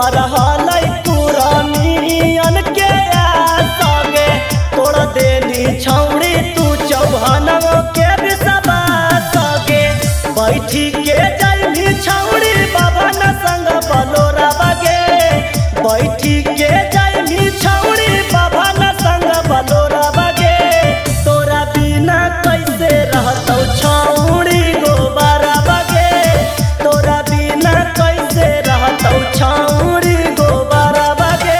मरहलै पुरानियन के आगे तोड़ देनी छौड़ी तू चौहानों के विश्वास गे बैठी के जाइनी छौड़ी बाबा न संग बलोरा बगे बैठी के जाइनी छौड़ी बाबा न संग बलोरा बगे तोरा बिना कैसे रहतौ छौड़ी गोबारा बगे तोरा बिना कैसे रहतौ छौड़ी गोबारा बगे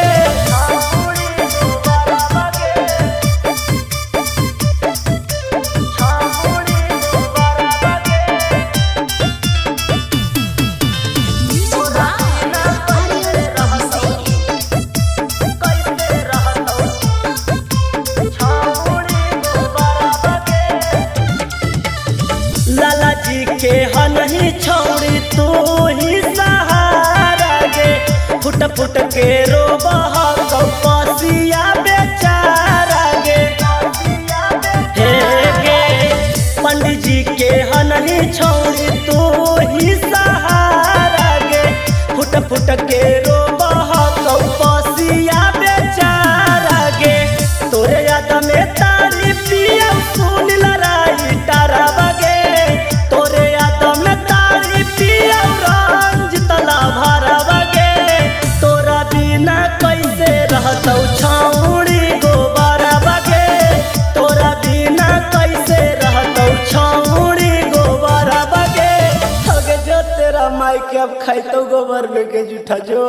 लाला जी के हनही छौड़ी तू ही सहारा गे फुट फुट के रोबह कपसिया बेचारा गे हे गे पंडित जी के हनही छौड़ी तू ही सहारा गे फुट फुट के रोबह कपसिया बेचारा गे तोरे याद में तारी पिया सुन लड़ाई तारा बगे तोरे याद में तारी पिया रंज तला भरा बगे तोरा बिना कैसे रहतौ छौड़ी गोबारा बगे तोरा बिना कैसे रहतौ छौड़ी गोबारा बगे अगे जो तेरा माई के अब खाइतो गोबर में के जूठा जो।